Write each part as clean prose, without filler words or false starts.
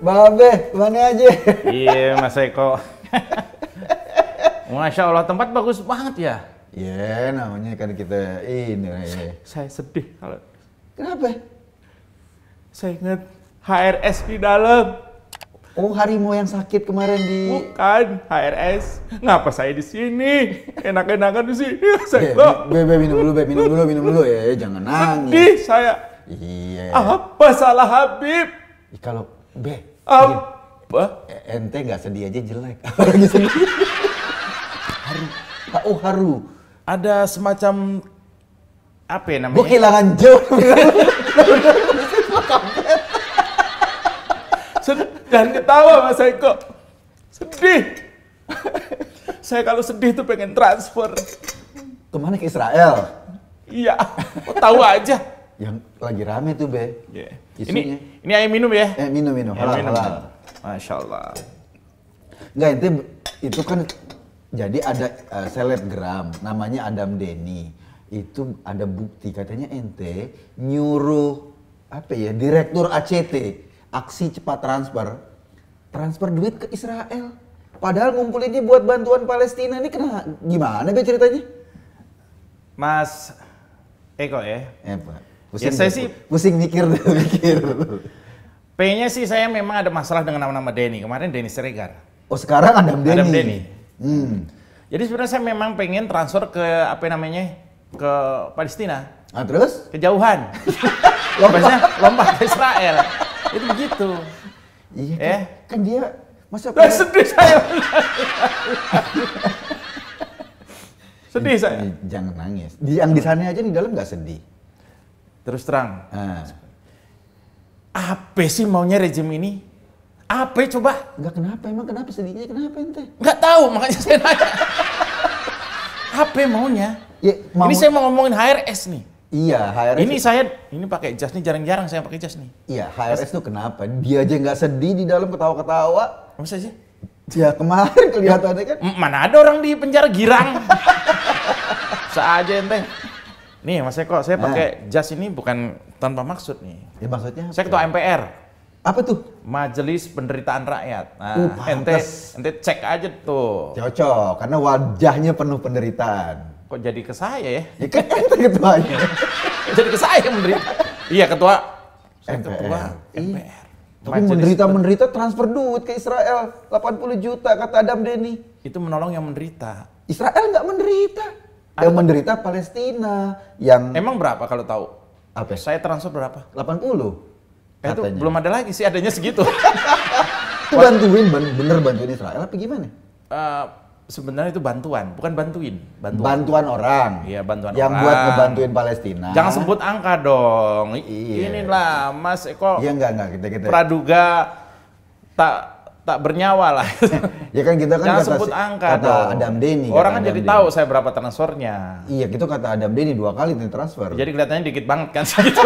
Babe, mana aja? Iya, Mas Eko. Masya Allah, tempat bagus banget ya. Iya, namanya kan kita ini. Saya sedih kalau. Kenapa? Saya ingat HRS di dalam. Oh, harimau yang sakit kemarin di. Bukan HRS. Ngapa saya di sini? Enak-enakan di sini. Saya kok. Bebe, minum dulu ya, jangan nangis. Sedih saya. Iya. Apa salah Habib? Kalau Apa? ente nggak sedih aja jelek. Apalagi sedih. Haru. Oh, haru. Ada semacam apa ya namanya? Gue kehilangan Joe. Jangan ketawa Mas Eko. Sedih. Saya kalau sedih tuh pengen transfer. Kemana, ke Israel? Iya. Tahu aja. Yang lagi rame tuh, Be. Yeah. Isunya. Ini air minum ya? Minum. Halal. Masya Allah. Enggak, itu kan jadi ada selebgram namanya Adam Denny. Itu ada bukti katanya ente nyuruh apa ya, direktur ACT, aksi cepat transfer duit ke Israel. Padahal ngumpulinnya buat bantuan Palestina. Ini gimana Be ceritanya? Mas Eko ya? Pak. Ya, saya sih pusing mikir. P-nya sih saya memang ada masalah dengan nama-nama Denny. Kemarin Denny Siregar. Oh, sekarang Adam Denny. Adam Denny. Jadi sebenarnya saya memang pengen transfer ke apa namanya, ke Palestina. Ah, terus? Kejauhan. lompat ke Israel. Itu begitu. Iya kan dia masa sedih saya. Sedih saya. Jangan nangis. Yang di sana aja di dalam nggak sedih. Terus terang. Apa sih maunya rejim ini? Apa coba? Enggak, kenapa? Emang kenapa sedihnya? Kenapa ente? Nggak tahu, makanya saya nanya. Apa maunya? Ya, ini saya mau ngomongin HRS nih. Iya, HRS. Ini pakai jas nih, jarang-jarang saya pakai jas nih. Iya, HRS tuh kenapa? Dia aja nggak sedih di dalam, ketawa-ketawa. Masa sih? Ya kemarin kelihatannya kan. Mana ada orang di penjara girang. Saja ente. Nih Mas Eko, saya pakai jas ini bukan tanpa maksud nih. Ya maksudnya? Saya ketua MPR. Apa tuh? Majelis Penderitaan Rakyat. Nah, ente cek aja tuh. Cocok, karena wajahnya penuh penderitaan. Kok jadi ke saya ya? Ya kan ente ketuanya. Jadi ke saya menderita. Iya ketua. Saya MPR. ketua MPR. Tapi menderita transfer duit ke Israel 80 juta kata Adam Denny. Itu menolong yang menderita. Israel nggak menderita. Yang menderita Palestina. Yang Emang berapa kalau tahu? Apa? Saya transfer berapa? 80. Itu belum ada lagi sih, adanya segitu. Itu bener bantuin Israel apa gimana? Sebenarnya itu bantuan, bukan bantuin. Bantuan orang. Iya, bantuan yang orang. Buat ngebantuin Palestina. Jangan sebut angka dong. Iya. Inilah Mas Eko. Iya, enggak kita. Praduga tak bernyawa lah. Ya kan kita kan jangan sebut angka kata dong. Adam Denny. Orang kan jadi tahu saya berapa transfernya. Iya, gitu kata Adam Denny 2 kali transfer. Jadi kelihatannya dikit banget kan gitu.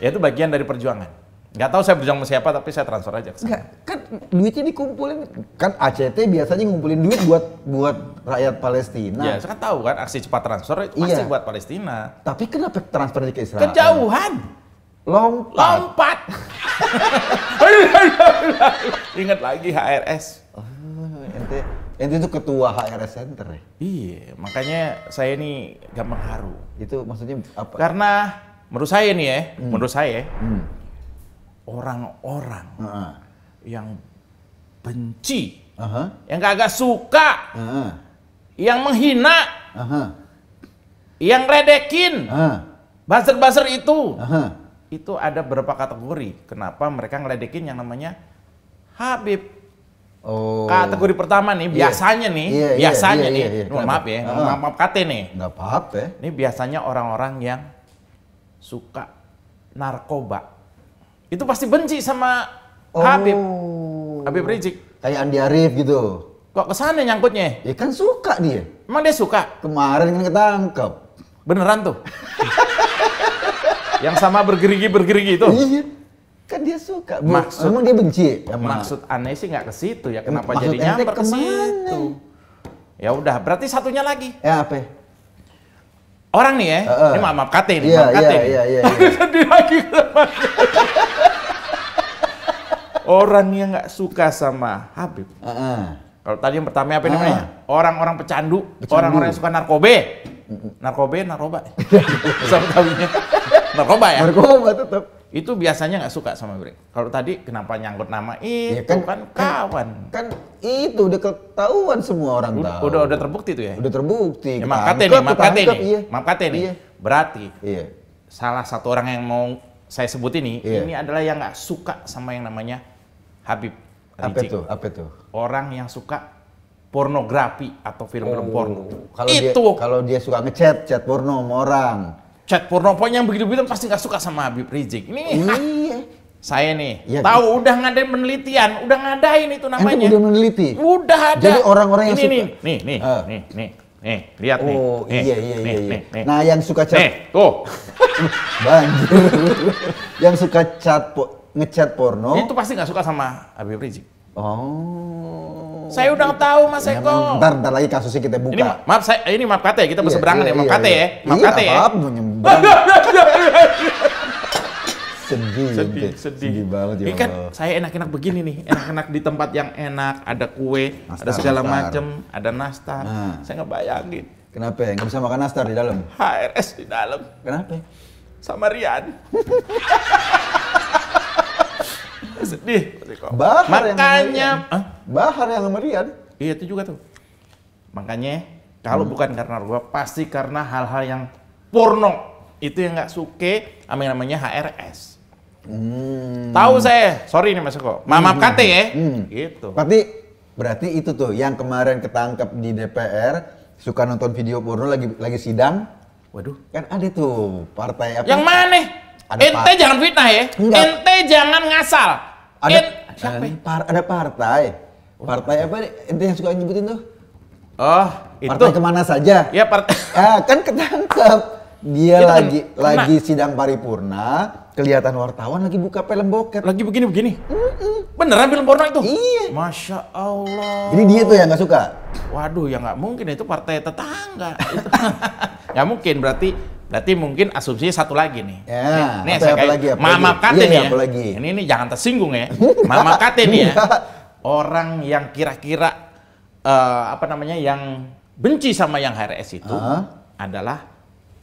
Ya itu bagian dari perjuangan. Nggak tahu saya berjuang sama siapa, tapi saya transfer aja ke sana. Enggak, kan duitnya dikumpulin. Kan ACT biasanya ngumpulin duit buat rakyat Palestina. Ya, saya kan tahu kan aksi cepat transfer itu pasti buat Palestina. Tapi kenapa transfernya ke Israel? Kejauhan. Lompat. Ingat lagi HRS. Oh, ente itu ketua HRS Center ya? Iya, makanya saya ini gampang haru. Itu maksudnya apa? Karena menurut saya nih ya, orang-orang yang benci, yang kagak suka, yang menghina, yang ledekin, buzzer-buzzer itu ada beberapa kategori. Kenapa mereka ngeledekin yang namanya Habib? Oh. Kategori pertama nih, biasanya biasanya nih, maaf ya, maaf kate nih. Nggak apa-apa ya. Ini biasanya orang-orang yang suka narkoba. Itu pasti benci sama Habib Rizik. Kayak Andi Arief gitu. Kok kesana nyangkutnya? Ya kan suka dia. Emang dia suka? Kemarin kan ketangkep. Beneran tuh? Yang sama bergerigi itu? Iya. Kan dia suka. Emang dia benci? Maksud aneh sih nggak ke situ ya. Kenapa jadi nyamper ke situ? Ya udah, berarti satunya lagi. Ya apa? Orang nih ya, ini maaf kate nih, Iya. Sedih lagi. Orang yang nggak suka sama Habib. Kalau tadi yang pertama apa namanya? Orang-orang pecandu. Orang-orang yang suka narkoba. Sama tahunya. Narkoba ya? Narkoba tetap. Itu biasanya nggak suka sama Habib. Kalau tadi kenapa nyangkut nama itu Ya kan kawan. Kan itu udah ketahuan semua orang tahu. Udah terbukti tuh ya? Udah terbukti. Ya, maaf kate nih. Iya. Berarti Iya. salah satu orang yang mau saya sebut ini adalah yang nggak suka sama yang namanya Habib Rizik. Apa tuh? Orang yang suka pornografi atau film-film porno. Kalau dia suka chat porno sama orang. Chat porno pokoknya yang begitu-begitu pasti nggak suka sama Habib Rizik. Ini iya. Saya nih tahu udah ngadain penelitian, udah ngadain itu namanya. Ente udah meneliti? Udah ada. Jadi orang-orang yang suka Nih, lihat nih. Oh, iya. Nih. Nah, yang suka chat. Nih, tuh. Banjir. Yang suka ngechat porno. Itu pasti nggak suka sama Habib Rizik. Oh. Saya udah tahu Mas Eko. Ntar lagi kasusnya kita buka. Ini maaf kate, kita berseberangan ya, maaf kate ya. Maaf kate ya. Sedih banget ya. Ini kan saya enak-enak begini nih, enak-enak di tempat yang enak, ada kue, ada segala macem, ada nastar. Saya ngebayangin. Kenapa ya? Nggak bisa makan nastar di dalam? HRS di dalam. Kenapa? Sama Rian. Sedih. Bahar makanya, Bahar yang sama Rian. Iya itu juga tuh. Makanya kalau bukan karena gua, pasti karena hal-hal yang porno. Itu yang nggak suke sama yang namanya HRS. Tahu saya, sorry nih Mas Eko. Maaf kate ya. Gitu. Berarti itu tuh yang kemarin ketangkep di DPR suka nonton video porno lagi sidang. Waduh. Kan ada tuh partai apa? Yang mana? Ente jangan fitnah ya. Enggak. Ente jangan ngasal. Ada partai. Partai apa nih? Ente yang suka nyebutin tuh? Oh, itu. Partai kemana saja? Ya partai. Kan ketangkep. Dia itu lagi sidang paripurna, kelihatan wartawan lagi buka film bokep. Lagi begini. Beneran film porno itu? Iya. Masya Allah. Jadi dia tuh yang nggak suka. Waduh, ya nggak mungkin itu partai tetangga. Nggak mungkin, berarti mungkin asumsinya satu lagi nih. Ya. Nih saya kayak Mama Kate nih ya. Ini jangan tersinggung ya. Mama Kate nih ya. Orang yang kira-kira yang benci sama yang HRS itu adalah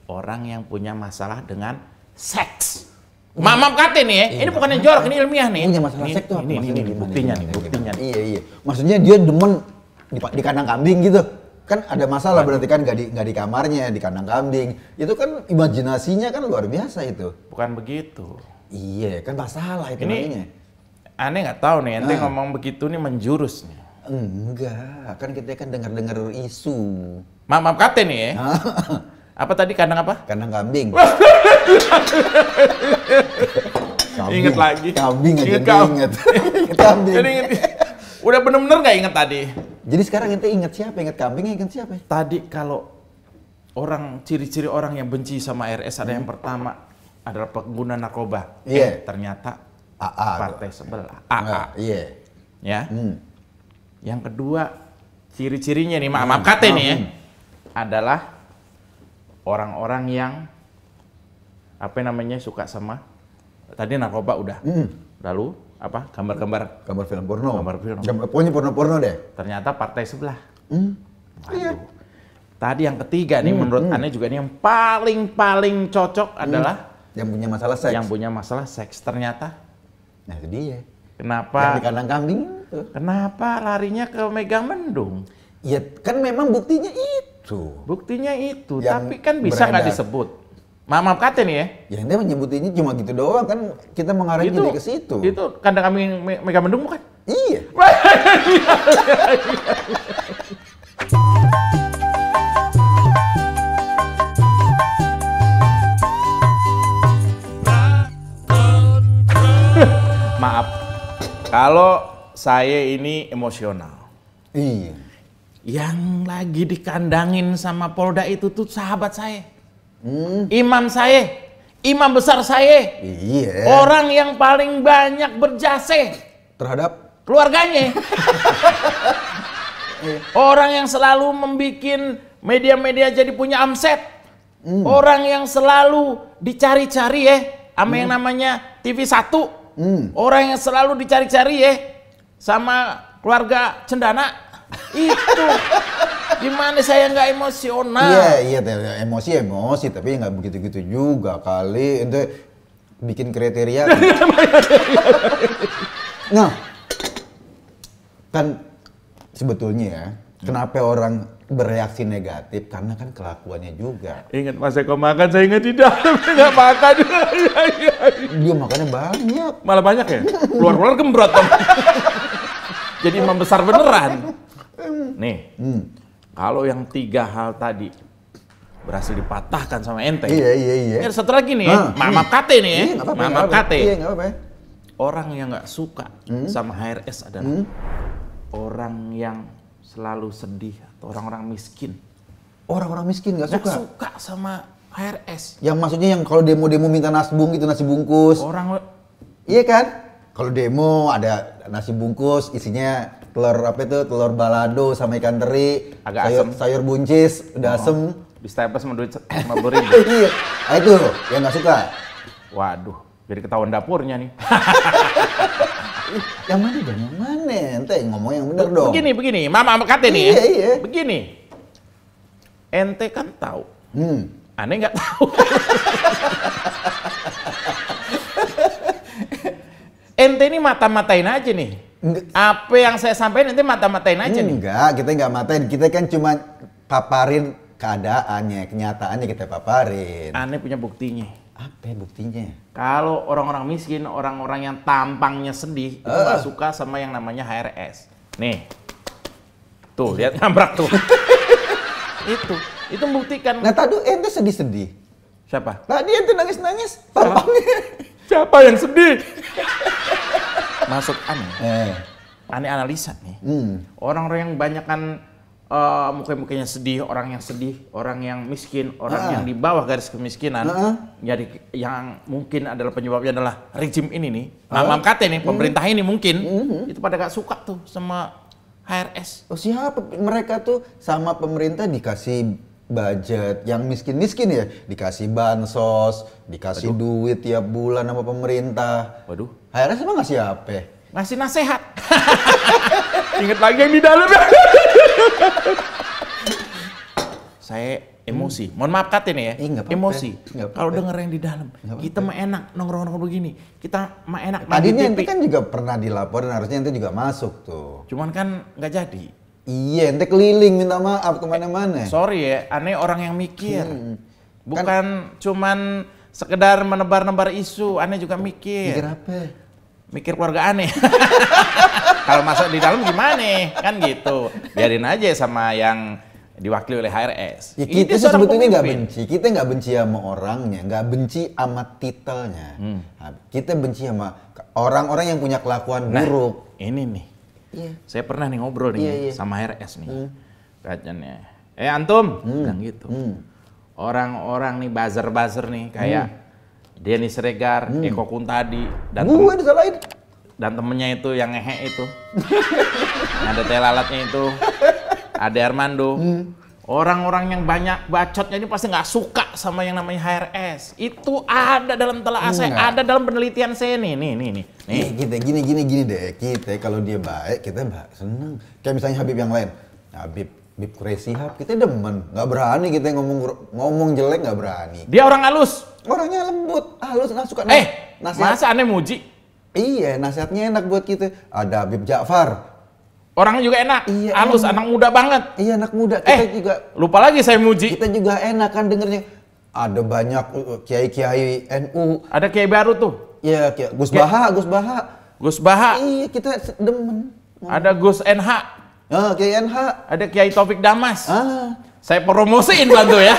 orang yang punya masalah dengan seks. Mama kate nih ya, ini bukan yang jorok, ini ilmiah nih. Punya masalah seks tuh apa? Ini buktinya nih. Iya. Maksudnya dia demen di kandang kambing gitu. Kan ada masalah berarti kan nggak di kamarnya, di kandang kambing. Itu kan imajinasinya kan luar biasa itu. Bukan begitu. Iya, kan masalah itu namanya. Aneh nggak tahu nih, ente ngomong begitu nih menjurus nih. Enggak, kan kita kan dengar isu. Maaf kate nih ya. Apa tadi kandang apa? Kandang kambing. Ingat lagi. Kambing aja ingat. Kambing. Udah bener-bener nggak ingat tadi. Jadi sekarang ente ingat siapa? Ingat kambing, ingat siapa? Tadi kalau ciri-ciri orang yang benci sama RS ada yang pertama adalah pengguna narkoba. Ternyata AA. Partai sebelah. AA. Iya. Ya. Yang kedua ciri-cirinya nih, maaf kate nih ya, adalah orang-orang yang suka sama tadi narkoba udah. Lalu apa? Gambar film porno. Pokoknya porno deh. Ternyata partai sebelah. Iya. Tadi yang ketiga nih menurut Ane juga nih yang paling cocok adalah yang punya masalah seks. Yang punya masalah seks ternyata. Nah, itu dia. Kenapa? Yang di kandang kambing itu. Kenapa larinya ke Megamendung? Ya kan memang buktinya itu. Tapi kan bisa nggak disebut. Maaf kate nih ya. Ya ente menyebutinnya cuma gitu doang kan kita mengarahnya ke situ. Itu kandang kambing Megamendung bukan? Iya. Maaf, kalau saya ini emosional. Iya. Yang lagi dikandangin sama Polda itu tuh sahabat saya. Imam saya, imam besar saya. Iya. Orang yang paling banyak berjasa terhadap keluarganya. Orang yang selalu membuat media-media jadi punya omset. Orang yang selalu dicari-cari sama yang namanya TV 1. Orang yang selalu dicari-cari ya sama keluarga Cendana itu. Gimana saya nggak emosional? Iya, emosi, tapi nggak begitu-gitu juga kali. Itu bikin kriteria. Nah, kan sebetulnya ya, kenapa orang bereaksi negatif? Karena kan kelakuannya juga. Ingat Mas Eko makan, saya ingat di dalam nggak makan. Dia makannya banyak. Malah banyak ya? Keluar-keluar gembrot dong. Jadi membesar beneran. Nih, kalau yang 3 hal tadi berhasil dipatahkan sama ente. Iya. Ini ada satu lagi nih ya, Mama Kate nih ya. Mama Kate. Iya, nggak apa-apa. Orang yang nggak suka sama HRS adalah orang yang selalu sedih atau orang-orang miskin. Orang-orang miskin nggak suka? Nggak suka sama HRS. Yang maksudnya yang kalau demo-demo minta nasbung gitu, nasi bungkus. Iya kan? Kalau demo ada nasi bungkus isinya telur balado sama ikan teri, sayur buncis, udah asem. Di staples sama duit 50.000. Iya, nah itu yang nggak suka. Waduh, jadi ketahuan dapurnya nih. Yang mana dong? Yang mana? Ente ngomong yang bener dong. Begini, Mama Kate nih. Iya. Begini, ente kan tahu. Aneh nggak tahu. Ente ini mata-matain aja nih. Apa yang saya sampaikan ente mata-matain aja nih. Enggak, kita nggak matain. Kita kan cuma paparin keadaannya, kenyataannya kita paparin. Aneh punya buktinya. Apa buktinya? Kalau orang-orang miskin, orang-orang yang tampangnya sedih, itu nggak suka sama yang namanya HRS. Nih, tuh lihat ngambrak tuh. itu membuktikan. Nah tadi ente sedih-sedih. Siapa? Tadi ente nangis-nangis. Tampangnya. Siapa yang sedih? Maksud aneh. Aneh analisa nih. Orang-orang yang banyakan mukanya sedih, orang yang miskin, orang yang di bawah garis kemiskinan, jadi yang mungkin adalah penyebabnya adalah rejim ini nih, Mama Kate nih, pemerintah ini mungkin itu pada gak suka tuh sama HRS. Oh siapa? Mereka tuh sama pemerintah dikasih budget, yang miskin-miskin ya dikasih bansos, dikasih duit tiap bulan sama pemerintah. Waduh. HRS emang ngasih apa? Ngasih nasihat. Ingat lagi yang di dalam. Saya emosi. Mohon maaf Kate nih ya. Emosi. Kalau denger yang di dalam. Kita mah enak nongkrong-nongkrong begini. Kita mah enak. Tadinya ente kan juga pernah dilaporin, harusnya ente juga masuk tuh. Cuman kan nggak jadi. Iya, ente keliling minta maaf kemana-mana. Sorry ya, aneh orang yang mikir. Bukan cuman sekedar menebar-nebar isu, aneh juga mikir. Mikir apa? Mikir keluarga aneh. Kalau masuk di dalam gimana? Kan gitu. Biarin aja sama yang diwakili oleh HRS. Ya, kita sebetulnya nggak benci. Kita nggak benci sama orangnya, nggak benci sama titelnya. Kita benci sama orang-orang yang punya kelakuan buruk. Ini nih. Iya. Saya pernah nih ngobrol nih sama HRS nih. Katanya, antum, bilang gitu. Orang-orang nih buzzer-buzzer nih kayak Denny Siregar, Eko Kuntadi, dan disalahin. Dan temennya itu yang ngehe itu. Ada telalatnya itu. Ade Armando. Orang-orang yang banyak bacotnya ini pasti nggak suka sama yang namanya HRS. Itu ada dalam telaah saya, ada dalam penelitian saya nih. Nih. Kita gini deh. Kita kalau dia baik, kita seneng. Kayak misalnya Habib yang lain. Habib Quraisy Shihab, kita demen. Nggak berani kita ngomong jelek, nggak berani. Dia orang halus. Orangnya lembut, halus, nggak suka. Masa aneh muji? Iya, nasihatnya enak buat kita. Ada Habib Ja'far. Orangnya juga enak, halus, anak muda banget. Iya, anak muda. Kita juga. Lupa lagi saya muji. Kita juga enak kan dengernya. Ada banyak kiai-kiai NU. Ada kiai baru tuh. Iya, Gus Baha. Gus Baha. Iya, kita demen. Ada Gus NH. Kiai NH. Ada Kiai Taufik Damas. Saya promosiin bantu ya.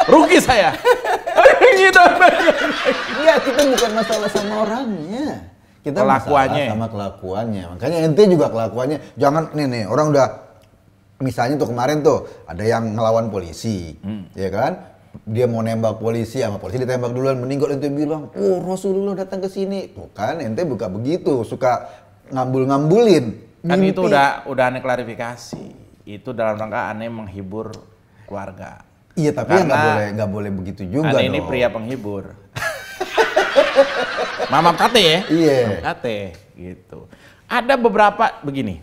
Rugi saya. Gitu. Iya, kita bukan masalah sama orangnya. Kita kelakuannya sama kelakuannya. Makanya ente juga kelakuannya. Jangan nih orang udah misalnya tuh kemarin tuh ada yang ngelawan polisi, ya kan? Dia mau nembak polisi, sama polisi ditembak duluan, meninggal, ente bilang, "Oh, Rasulullah datang ke sini." Tuh kan ente buka begitu, suka ngambul-ngambulin. Kan itu udah aneh klarifikasi. Itu dalam rangka aneh menghibur keluarga. Iya, tapi nggak boleh begitu juga. Aneh ini pria penghibur. Mamam Kate ya? Iya. Mamam Kate, gitu. Ada beberapa begini,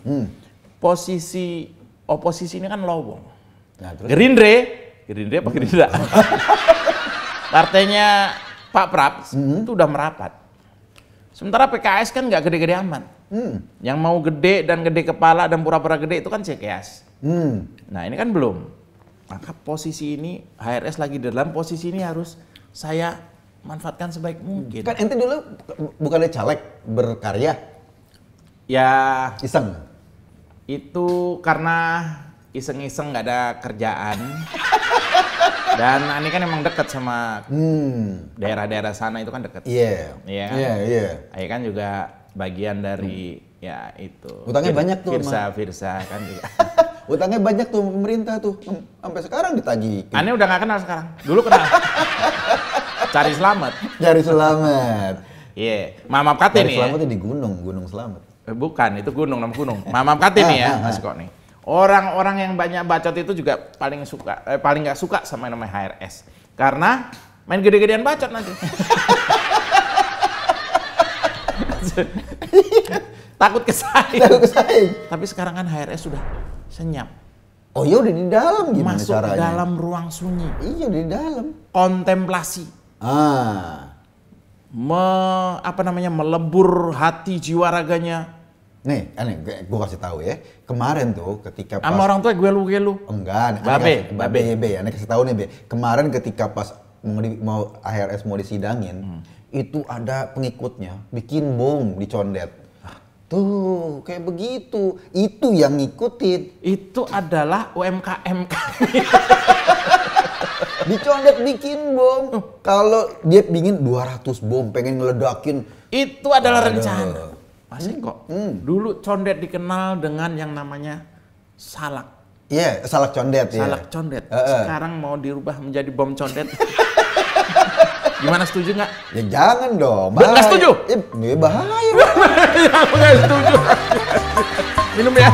posisi oposisi ini kan lowong. Nah, terus? Gerindra apa Gerindra? Partainya Pak Prab itu udah merapat. Sementara PKS kan nggak gede-gede amat. Yang mau gede dan gede kepala dan pura-pura gede itu kan CKS. Nah ini kan belum. Maka posisi ini HRS lagi dalam posisi ini harus saya manfaatkan sebaik mungkin. Kan ente dulu bukannya caleg berkarya? Ya Iseng? itu karena iseng-iseng nggak ada kerjaan. Dan ini kan emang dekat sama daerah-daerah sana itu kan dekat. Iya. Iya kan? Iya. Ini kan juga bagian dari ya itu. Utangnya banyak tuh. Firsa kan juga. Utangnya banyak tuh pemerintah tuh. Sampai sekarang ditagih. Aneh udah nggak kenal sekarang. Dulu kenal. Cari selamat. Cari selamat. Iya. Mamam Kate Cari nih ya. selamatnya di gunung selamat. Bukan, itu gunung, nama gunung. Mamam Kate nih ya, Mas Kok nih. Orang-orang yang banyak bacot itu juga paling nggak suka sama yang namanya HRS. Karena main gede-gedean bacot nanti. Takut kesaing. Tapi sekarang kan HRS sudah senyap. Oh iya udah di dalam gimana masuk caranya? Masuk dalam ruang sunyi. Iya di dalam. Kontemplasi. Melebur hati jiwa raganya. Nih, gue kasih tahu ya. Kemarin tuh ketika pas... Sama orang tua gue lu. Enggak, Babe. Aneh kasih tahu nih, Be. Kemarin ketika pas mau HRS mau disidangin, itu ada pengikutnya bikin bom di Condet. Tuh, kayak begitu. Itu yang ngikutin. Itu adalah UMKM kami. Di Condet bikin bom. Kalau dia pingin 200 bom, pengen ngeledakin. Itu adalah rencana. Mas Eko, dulu Condet dikenal dengan yang namanya salak. Iya, salak Condet ya. Salak Condet. Sekarang mau dirubah menjadi bom Condet. Gimana, setuju nggak? Ya jangan dong. Nggak setuju? Bahaya. Nggak setuju. Minum ya.